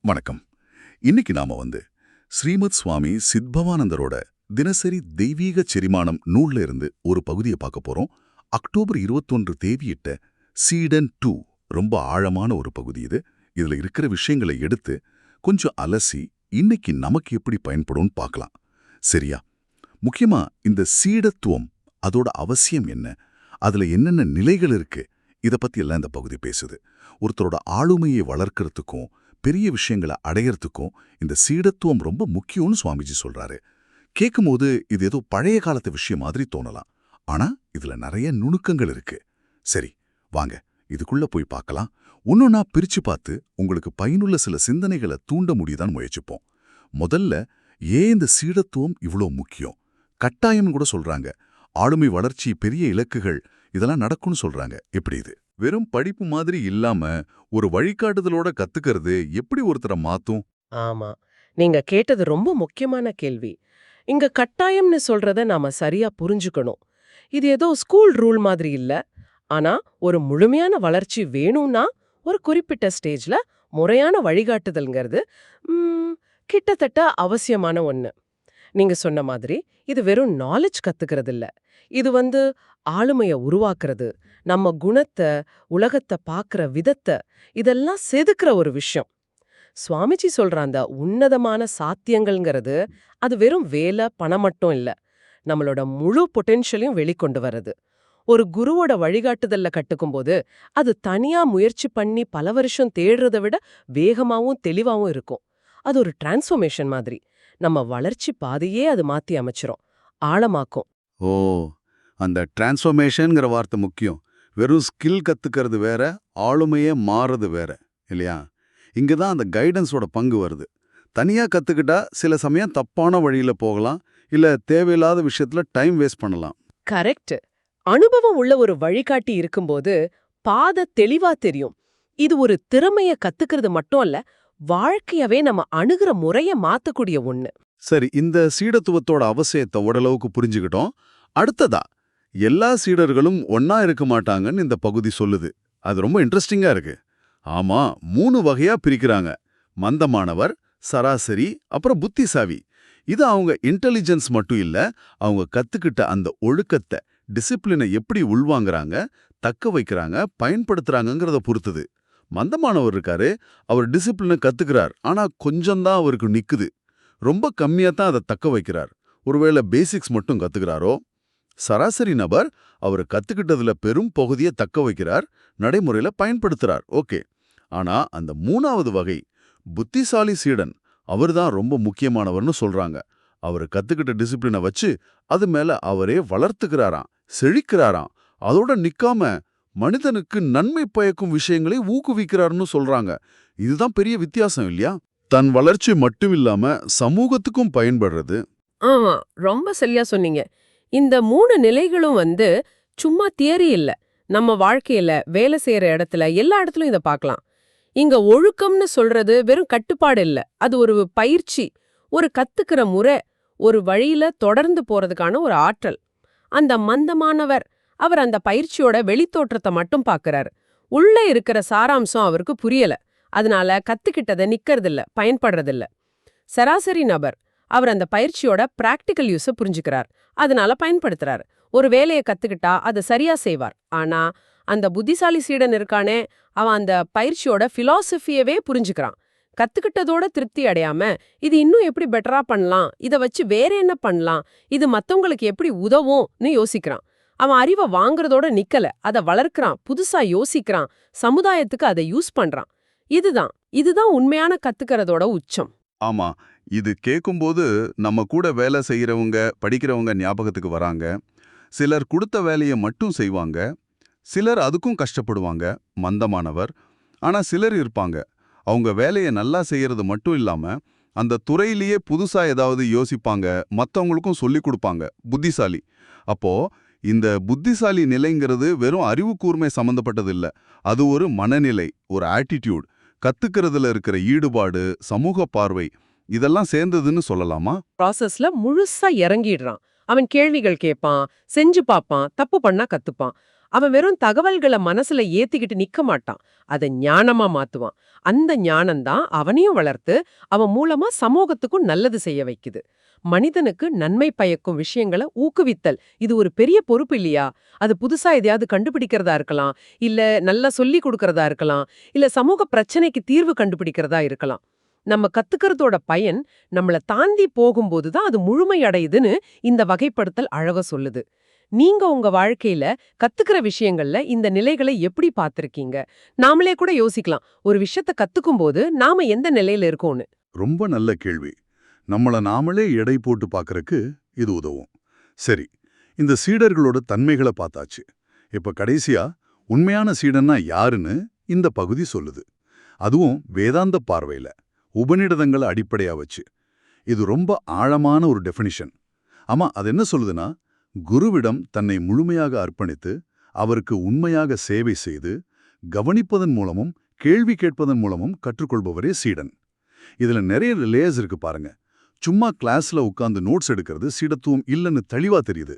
வணக்கம். இன்னைக்கு நாம ஸ்ரீமத் சுவாமி சித்பவானந்தரோட தினசரி தெய்வீக செரிமானம் நூல்ல இருந்து ஒரு பகுதியை பார்க்க போறோம். அக்டோபர் 21 தேதியிட்ட சீடன் 2 ரொம்ப ஆழமான ஒரு பகுதி இது. இதுல இருக்கிற விஷயங்களை எடுத்து கொஞ்சம் அலசி இன்னைக்கு நமக்கு எப்படி பயன்படும்னு பார்க்கலாம். சரியா? முக்கியமா இந்த சீடத்துவம் அதோட அவசியம் என்ன, அதுல என்னென்ன நிலைகள் இருக்கு, இத பத்தி எல்லாம் இந்த பகுதி பேசுது. ஒருத்தரோட ஆளுமையை வளர்க்கறதுக்கும் பெரிய விஷயங்களை அடையறதுக்கும் இந்த சீடத்துவம் ரொம்ப முக்கியம்னு சுவாமிஜி சொல்றாரு. கேட்கும்போது இது ஏதோ பழைய காலத்து விஷயம் மாதிரி தோணலாம். ஆனா இதுல நிறைய நுணுக்கங்கள் இருக்கு. சரி, வாங்க இதுக்குள்ள போய் பார்க்கலாம். ஒன்னொன்னா பிரிச்சு பார்த்து உங்களுக்கு பயனுள்ள சில சிந்தனைகளை தூண்ட முடியுதான்னு முயற்சிப்போம். முதல்ல, ஏன் இந்த சீடத்துவம் இவ்வளோ முக்கியம்? கட்டாயம்னு கூட சொல்றாங்க. ஆளுமை வளர்ச்சி, பெரிய இலக்குகள் இதெல்லாம் நடக்கும்னு சொல்றாங்க. எப்படி இது வெறும் படிப்பு மாதிரி இல்லாம ஒரு வழிகாட்டுதலோட கத்துக்கிறது எப்படி ஒருத்தரை மாத்தும்? ஆமா. நீங்க கேட்டது ரொம்ப முக்கியமான கேள்வி. இங்க கட்டாயம்னு சொல்றத நாம சரியா புரிஞ்சுக்கணும். இது ஏதோ ஸ்கூல் ரூல் மாதிரி இல்ல. ஆனா ஒரு முழுமையான வளர்ச்சி வேணும்னா ஒரு குறிப்பிட்ட ஸ்டேஜ்ல முறையான வழிகாட்டுதல்ங்கிறது கிட்டத்தட்ட அவசியமான ஒண்ணு. நீங்க சொன்ன மாதிரி இது வெறும் நாலேஜ் கத்துக்கிறது இல்ல. இது ஆளுமைய உருவாக்குறது, நம்ம குணத்தை, உலகத்தை பார்க்கிற விதத்தை இதெல்லாம் செதுக்குற ஒரு விஷயம். சுவாமிஜி சொல்ற அந்த உன்னதமான சாத்தியங்கள்ங்கிறது அது வெறும் வேலை, பணம் மட்டும் இல்ல. நம்மளோட முழு பொட்டென்ஷியலையும் வெளிக்கொண்டு வர்றது. ஒரு குருவோட வழிகாட்டுதல்ல கட்டுக்கும்போது அது தனியா முயற்சி பண்ணி பல வருஷம் தேடுறதை விட வேகமாவும் தெளிவாவும் இருக்கும். அது ஒரு டிரான்ஸ்ஃபர்மேஷன் மாதிரி. நம்ம வளர்ச்சி பாதையே அது மாத்தி அமைச்சிரும், ஆழமாக்கும். ஓ, அந்த டிரான்ஸ்ஃபர்மேஷன்ங்கிற வார்த்தை முக்கியம். வெறும் ஸ்கில் கத்துக்கிறது வேற, ஆளுமையே மாறுறது வேற, இல்லையா? இங்க தான் அந்த கைடன்ஸோட பங்கு வருது. தனியா கத்துக்கிட்டா சில சமயம் தப்பான வழியில போகலாம், இல்ல தேவையில்லாத விஷயத்துல டைம் வேஸ்ட் பண்ணலாம். கரெக்ட். அனுபவம் உள்ள ஒரு வழிகாட்டி இருக்கும்போது பாதை தெளிவா தெரியும். இது ஒரு திறமைய கத்துக்கிறது மட்டும் அல்ல, வாழ்க்கையவே நம்ம அணுகிற முறைய மாத்தக்கூடிய ஒண்ணு. சரி, இந்த சீடத்துவத்தோட அவசியத்தை ஓரளவுக்கு புரிஞ்சுக்கிட்டோம். அடுத்ததா, எல்லா சீடர்களும் ஒன்னா இருக்க மாட்டாங்கன்னு இந்த பகுதி சொல்லுது. அது ரொம்ப இன்ட்ரெஸ்டிங்கா இருக்கு. ஆமா, 3 வகையா பிரிக்கிறாங்க: மந்தமானவர், சராசரி, அப்புறம் புத்திசாவி. இது அவங்க இன்டெலிஜென்ஸ் மட்டும் இல்ல, அவங்க கத்துக்கிட்ட அந்த ஒழுக்கத்தை, டிசிப்ளினை எப்படி உள்வாங்கறாங்க, தக்க வைக்கிறாங்க, பயன்படுத்துறாங்கங்கிறத பொறுத்தது. மந்தமானவர் இருக்காரு, அவர் டிசிப்ளினை கத்துக்கிறார், ஆனா கொஞ்சம்தான் அவருக்கு நிக்குது. ரொம்ப கம்மியா தான் அதை தக்க வைக்கிறார். ஒருவேளை பேசிக்ஸ் மட்டும் கத்துக்கிறாரோ. சராசரி நபர் அவர் கத்துக்கிட்டதுல பெரும் பகுதியை தக்க வைக்கிறார், நடைமுறையில பயன்படுத்துறார். ஓகே. ஆனா அந்த 3வது வகை, புத்திசாலி சீடன், அவர்தான் ரொம்ப முக்கியமானவர்னு சொல்றாங்க. அவர் கத்துக்கிட்ட டிசிப்ளினை வச்சு அது மேல அவரே வளர்த்துக்கிறாராம், செழிக்கிறாராம். அதோட நிக்காம மனிதனுக்கு நன்மை பயக்கும் விஷயங்களை ஊக்குவிக்கிறார்னு சொல்றாங்க. இதுதான் பெரிய வித்தியாசம், இல்லையா? தன் வளர்ச்சி மட்டும் இல்லாம சமூகத்துக்கும் பயன்படுறது. ஆமா, ரொம்ப சரியா சொன்னீங்க. இந்த 3 நிலைகளும் சும்மா தியரி இல்ல. நம்ம வாழ்க்கையில, வேலை செய்யற இடத்துல, எல்லா இடத்துலயும் இத பார்க்கலாம். இங்க ஒழுக்கம்னு சொல்றது வெறும் கட்டுப்பாடு இல்ல. அது ஒரு பயிற்சி, ஒரு கத்துக்கிற முறை, ஒரு வழியில தொடர்ந்து போறதுக்கான ஒரு ஆற்றல். அந்த மந்தமானவர், அவர் அந்த பயிற்சியோட வெளித்தோற்றத்தை மட்டும் பார்க்கறாரு. உள்ள இருக்கிற சாராம்சம் அவருக்கு புரியல. அதனால கத்துக்கிட்டதை நிக்கறதில்ல, பயன்படுறதில்ல. சராசரி நபர், அவர் அந்த பயிற்சியோட பிராக்டிக்கல் யூஸ புரிஞ்சுக்கிறார், அதனால பயன்படுத்துறாரு. ஒரு வேலையை கத்துக்கிட்டா அதை சரியா செய்வார். ஆனா அந்த புத்திசாலி சீடன் இருக்கானே, அவன் அந்த பயிற்சியோட பிலாசபியவே புரிஞ்சுக்கிறான். கத்துக்கிட்டதோட திருப்தி அடையாம, இது இன்னும் எப்படி பெட்டரா பண்ணலாம், இதை வச்சு வேற என்ன பண்ணலாம், இது மத்தவங்களுக்கு எப்படி உதவும்னு யோசிக்கிறான். அவன் அறிவை வாங்குறதோட நிக்கல, அதை வளர்க்கிறான், புதுசா யோசிக்கிறான், சமுதாயத்துக்கு அதை யூஸ் பண்றான். இதுதான் உண்மையான கத்துக்கிறதோட உச்சம். ஆமா, இது கேட்கும்போது நம்ம கூட வேலை செய்யறவங்க, படிக்கிறவங்க ஞாபகத்துக்கு வராங்க. சிலர் கொடுத்த வேலையை மட்டும் செய்வாங்க, சிலர் அதுக்கும் கஷ்டப்படுவாங்க, மந்தமானவர். ஆனா சிலர் இருப்பாங்க, அவங்க வேலையை நல்லா செய்யறது மட்டும் இல்லாம அந்த துறையிலேயே புதுசா ஏதாவது யோசிப்பாங்க, மத்தவங்களுக்கும் சொல்லி கொடுப்பாங்க, புத்திசாலி. அப்போ இந்த புத்திசாலி நிலைங்கிறது வெறும் அறிவு கூர்மை சம்பந்தப்பட்டது இல்ல, அது ஒரு மனநிலை, ஒரு ஆட்டிடியூட், கத்துக்கிறதுல இருக்கிற ஈடுபாடு, சமூக பார்வை, இதெல்லாம் சேர்ந்ததுன்னு சொல்லலாமா? ப்ராசஸ்ல முழுசா இறங்கிடுறான். அவன் கேள்விகள் கேட்பான், செஞ்சு பார்ப்பான், தப்பு பண்ணா கத்துப்பான். அவன் வெறும் தகவல்களை மனசுல ஏத்திக்கிட்டு நிக்க மாட்டான். அதை ஞானமா மாத்துவான். அந்த ஞானம்தான் அவனையும் வளர்த்து அவன் மூலமா சமூகத்துக்கும் நல்லது செய்ய வைக்குது. மனிதனுக்கு நன்மை பயக்கும் விஷயங்களை ஊக்குவித்தல் இது ஒரு பெரிய பொறுப்பு இல்லையா? அது புதுசா எதையாவது கண்டுபிடிக்கிறதா இருக்கலாம், இல்ல நல்லா சொல்லி கொடுக்கறதா இருக்கலாம், இல்ல சமூக பிரச்சனைக்கு தீர்வு கண்டுபிடிக்கிறதா இருக்கலாம். நம்ம கத்துக்கிறதோட பயன் நம்மள தாண்டி போகும்போது தான் அது முழுமை அடையுதுன்னு இந்த வகைப்படுத்தல் அழகா சொல்லுது. நீங்க உங்க வாழ்க்கையில கத்துக்கிற விஷயங்கள்ல இந்த நிலைகளை எப்படி பார்த்திருக்கீங்க? நாமளே கூட யோசிக்கலாம், ஒரு விஷயத்த கத்துக்கும் போது நாம எந்த நிலையில இருக்கோம்னு. ரொம்ப நல்ல கேள்வி. நம்மள நாமளே எடை போட்டு பார்க்கறக்கு இது உதவும். சரி, இந்த சீடர்களோட தன்மைகளை பார்த்தாச்சு. இப்ப கடைசியா உண்மையான சீடன்னா யாருன்னு இந்த பகுதி சொல்லுது. அதுவும் வேதாந்த பார்வையில, உபநிடதங்களை அடிப்படையா வச்சு. இது ரொம்ப ஆழமான ஒரு டெஃபினிஷன். ஆமா, அது என்ன சொல்லுதுன்னா, குருவிடம் தன்னை முழுமையாக அர்ப்பணித்து அவருக்கு உண்மையாக சேவை செய்து கவனிப்பதன் மூலமும் கேள்வி கேட்பதன் மூலமும் கற்றுக்கொள்பவரே சீடன். இதுல நிறைய லேயர்ஸ் இருக்கு பாருங்க. சும்மா கிளாஸ்ல உட்கார்ந்து நோட்ஸ் எடுக்கிறது சீடத்துவம் இல்லைன்னு தெளிவா தெரியுது.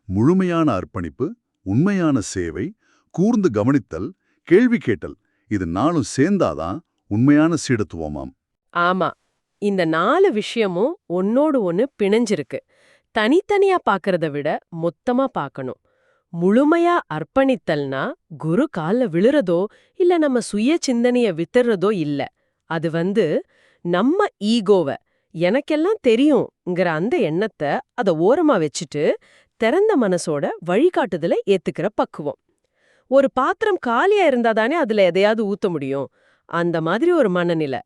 முழுமையான அர்ப்பணிப்பு, உண்மையான சேவை, கூர்ந்து கவனித்தல், கேள்வி கேட்டல், இது நாளும் சேர்ந்தாதான் உண்மையான சீடத்துவமாம். ஆமா, இந்த 4 விஷயமும் ஒன்னோடு ஒன்னு பிணைஞ்சிருக்கு. தனித்தனியா பார்க்கறத விட மொத்தமா பார்க்கணும். முழுமையா அர்ப்பணித்தல்னா குரு கால்ல விழுறதோ இல்ல நம்ம சுய சிந்தனைய வித்துறதோ இல்ல. அது நம்ம ஈகோவ, எனக்கெல்லாம் தெரியும்ங்கிற அந்த எண்ணத்தை அத ஓரமா வச்சுட்டு திறந்த மனசோட வழிகாட்டுதல ஏத்துக்கிற பக்குவம். ஒரு பாத்திரம் காலியா இருந்தாதானே அதுல எதையாவது ஊத்த முடியும். அந்த மாதிரி ஒரு மனநிலை.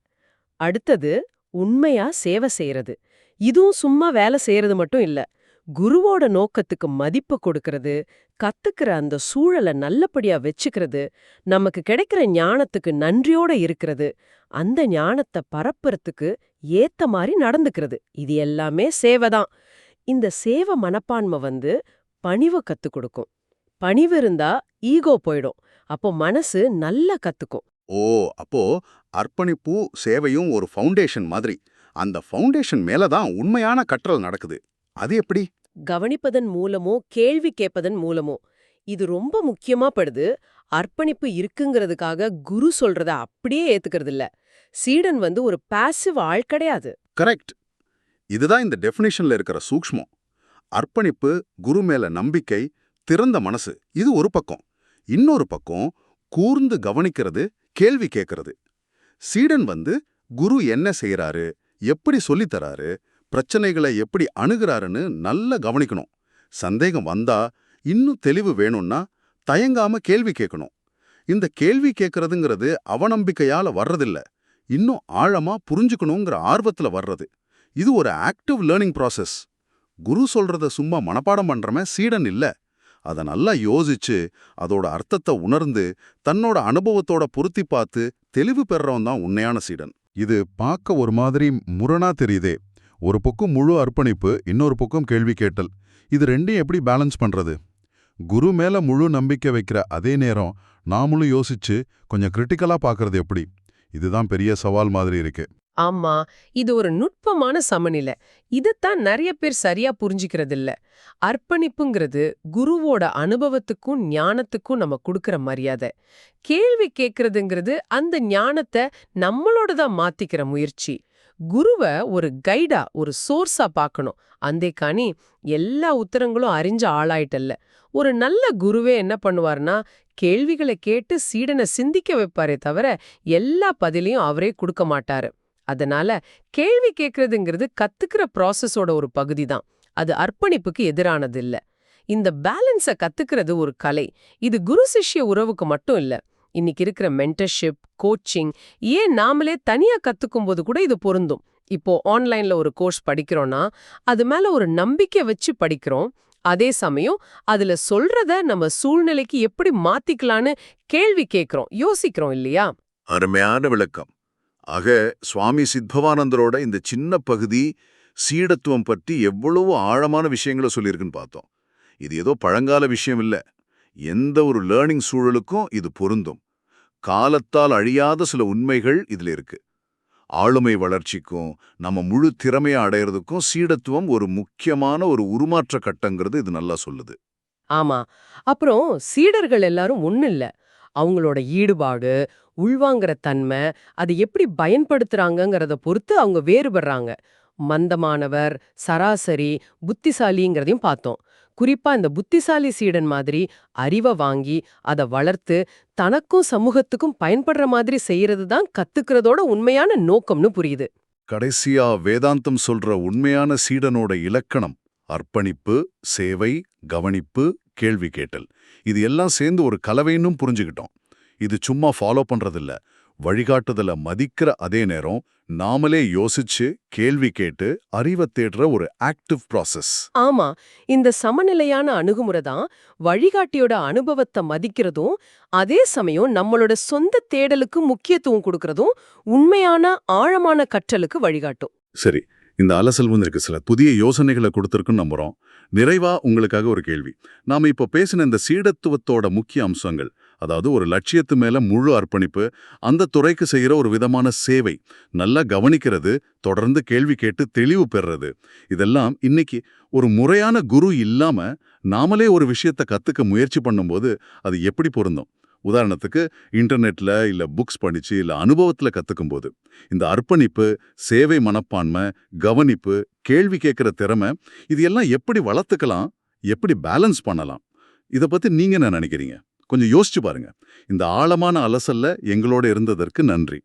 அடுத்தது உண்மையா சேவை செய்யறது. இதுவும் சும்மா வேலை செய்யறது மட்டும் இல்ல. குருவோட நோக்கத்துக்கு மதிப்பு கொடுக்கறது, கத்துக்கிற அந்த சூழலை நல்லபடியா வச்சுக்கிறது, நமக்கு கிடைக்கிற ஞானத்துக்கு நன்றியோட இருக்கிறது, அந்த ஞானத்தை பரப்புறதுக்கு ஏத்த மாதிரி நடந்துக்கிறது. இது எல்லாமே சேவைதான். இந்த சேவை மனப்பான்மை பணிவை கத்துக் கொடுக்கும். பணிவு இருந்தா ஈகோ போயிடும். அப்போ மனசு நல்லா கத்துக்கும். ஓ, அப்போ அர்ப்பணிப்பு சேவையும் ஒரு ஃபவுண்டேஷன் மாதிரி. அந்த ஃபவுண்டேஷன் மேல தான் உண்மையான கற்றல் நடக்குது. அது எப்படி? கவனிப்பதன் மூலமோ கேள்வி கேட்பதன் மூலமோ. இது ரொம்ப முக்கியமா படுது. அர்ப்பணிப்பு இருக்குங்கிறதுக்காக குரு சொல்றத அப்படியே ஏத்துக்கிறது இல்ல. சீடன் ஒரு பாசிவ் ஆள் கிடையாது. கரெக்ட். இதுதான் இந்த டெஃபினிஷன்ல இருக்கிற சூக்ஷ்மம். அர்ப்பணிப்பு, குரு மேல நம்பிக்கை, திறந்த மனசு, இது ஒரு பக்கம். இன்னொரு பக்கம் கூர்ந்து கவனிக்கிறது, கேள்வி கேட்கறது. சீடன் குரு என்ன செய்யறாரு, எப்படி சொல்லித் தராரு, பிரச்சனைகளை எப்படி அணுகிறாருன்னு நல்லா கவனிக்கணும். சந்தேகம் வந்தா, இன்னும் தெளிவு வேணும்னா தயங்காம கேள்வி கேட்கணும். இந்த கேள்வி கேட்கறதுங்கிறது அவநம்பிக்கையால வர்றதில்ல, இன்னும் ஆழமா புரிஞ்சுக்கணுங்கிற ஆர்வத்துல வர்றது. இது ஒரு ஆக்டிவ் லேர்னிங் ப்ராசஸ். குரு சொல்றத சும்மா மனப்பாடம் பண்றவன் சீடன் இல்ல. அதை நல்லா யோசிச்சு அதோட அர்த்தத்தை உணர்ந்து தன்னோட அனுபவத்தோட பொருத்தி பார்த்து தெளிவு பெறறவன் தான் உண்மையான சீடன். இது பார்க்க ஒரு மாதிரி முரணா தெரியுதே. ஒரு பக்கம் முழு அர்ப்பணிப்பு, இன்னொரு பக்கம் கேள்வி கேட்டல். இது ரெண்டையும் எப்படி பேலன்ஸ் பண்றது? குரு மேல முழு நம்பிக்கை வைக்கிற அதே நேரம் நாமளும் யோசிச்சு கொஞ்சம் கிரிட்டிக்கலா பார்க்கறது எப்படி? இதுதான் பெரிய சவால் மாதிரி இருக்கு. ஆமா, இது ஒரு நுட்பமான சமநிலை. இதத்தான் நிறைய பேர் சரியா புரிஞ்சிக்கிறது இல்ல. அர்ப்பணிப்புங்கிறது குருவோட அனுபவத்துக்கும் ஞானத்துக்கும் நம்ம கொடுக்கிற மரியாதை. கேள்வி கேட்கறதுங்கிறது அந்த ஞானத்தை நம்மளோடதான் மாத்திக்கிற முயற்சி. குருவை ஒரு கைடா, ஒரு சோர்ஸா பார்க்கணும். அந்தே காணி எல்லா உத்தரங்களும் அறிஞ்ச ஆளாயிட்டல்ல. ஒரு நல்ல குருவே என்ன பண்ணுவார்னா, கேள்விகளை கேட்டு சீடனை சிந்திக்க வைப்பாரே தவிர எல்லா பதிலையும் அவரே கொடுக்க மாட்டாரு. அதனால கேள்வி கேட்கறதுங்கிறது கத்துக்கிற ப்ராசஸோட ஒரு பகுதி தான். அது அர்ப்பணிப்புக்கு எதிரானது இல்ல. இந்த பேலன்ஸை கத்துக்கிறது ஒரு கலை. இது குரு சிஷ்ய உறவுக்கு மட்டும் இல்ல. இன்னைக்கு இருக்கிற மென்டர்ஷிப், கோச்சிங், ஏன் நாமளே தனியா கத்துக்கும் போது கூட இது பொருந்தும். இப்போ ஆன்லைன்ல ஒரு கோர்ஸ் படிக்கிறோம்னா அது மேல ஒரு நம்பிக்கை வச்சு படிக்கிறோம். அதே சமயம் அதுல சொல்றத நம்ம சூழ்நிலைக்கு எப்படி மாத்திக்கலான்னு கேள்வி கேட்கிறோம், யோசிக்கிறோம் இல்லையா? அருமையான விளக்கம். ஆக சுவாமி சித்பவானந்தரோட இந்த சின்ன பகுதி சீடத்துவம் பற்றி எவ்வளவு ஆழமான விஷயங்களை சொல்லியிருக்குன்னு பார்த்தோம். இது ஏதோ பழங்கால விஷயம் இல்ல. எந்த ஒரு லேர்னிங் சூழலுக்கும் இது பொருந்தும். காலத்தால் அழியாத சில உண்மைகள் இதுல இருக்கு. ஆளுமை வளர்ச்சிக்கும் நம்ம முழு திறமையை அடையிறதுக்கும் சீடத்துவம் ஒரு முக்கியமான ஒரு உருமாற்ற கட்டங்கிறது இது நல்லா சொல்லுது. ஆமா. அப்புறம் சீடர்கள் எல்லாரும் ஒண்ணு இல்ல. அவங்களோட ஈடுபாடு, உள்வாங்குற தன்மை, அது எப்படி பயன்படுத்துறாங்கங்கறத பொறுத்து அவங்க வேறுபடுறாங்க. மந்தமானவர், சராசரி, புத்திசாலிங்கிறதையும் பார்த்தோம். குறிப்பா இந்த புத்திசாலி சீடன் மாதிரி அறிவ வாங்கி, அத வளர்த்து, தனக்கும் சமூகத்துக்கும் பயன்படுற மாதிரி செய்யறது தான் கத்துக்கிறதோட உண்மையான நோக்கம்னு புரியுது. கடைசியா வேதாந்தம் சொல்ற உண்மையான சீடனோட இலக்கணம் அர்ப்பணிப்பு, சேவை, கவனிப்பு, கேள்வி கேட்டல். இது எல்லாம் சேர்ந்து ஒரு கலவைன்னும் புரிஞ்சுக்கிட்டோம். இது சும்மா ஃபாலோ பண்றதில்ல, வழிகாட்டுதல மதிக்கிற அதே நேரம் நாமளே யோசிச்சு கேள்வி கேட்டு அறிவை தேடுற ஒரு ஆக்டிவ் ப்ராசஸ். ஆமா, இந்த சமநிலையான அணுகுமுறை தான் வழிகாட்டியோட அனுபவத்தை மதிக்கிறதும், அதே சமயம் நம்மளோட சொந்த தேடலுக்கு முக்கியத்துவம் கொடுக்கறதும் உண்மையான ஆழமான கற்றலுக்கு வழிகாட்டும். சரி, இந்த அலசல் எனக்கு சில புதிய யோசனைகளை கொடுத்துருக்குன்னு நம்புறோம். நிறைவா உங்களுக்காக ஒரு கேள்வி. நாம இப்போ பேசின இந்த சீடத்துவத்தோட முக்கிய அம்சங்கள், அதாவது ஒரு லட்சியத்து மேல முழு அர்ப்பணிப்பு, அந்த துறைக்கு செய்யற ஒரு விதமான சேவை, நல்லா கவனிக்கிறது, தொடர்ந்து கேள்வி கேட்டு தெளிவு பெறுறது, இதெல்லாம் இன்னைக்கு ஒரு முறையான குரு இல்லாம நாமளே ஒரு விஷயத்தை கத்துக்க முயற்சி பண்ணும்போது அது எப்படி பொருந்தும்? உதாரணத்துக்கு இன்டர்நெட்ல இல்ல புக்ஸ் படிச்சு இல்ல அனுபவத்துல கத்துக்கும் போது இந்த அர்ப்பணிப்பு, சேவை மனப்பான்மை, கவனிப்பு, கேள்வி கேட்கிற திறமை, இது எல்லாம் எப்படி வளர்த்துக்கலாம், எப்படி பேலன்ஸ் பண்ணலாம்? இத பத்தி நீங்க என்ன நினைக்கிறீங்க? கொஞ்சம் யோசிச்சு பாருங்க. இந்த ஆழமான அலசல்ல எங்களோட இருந்ததற்கு நன்றி.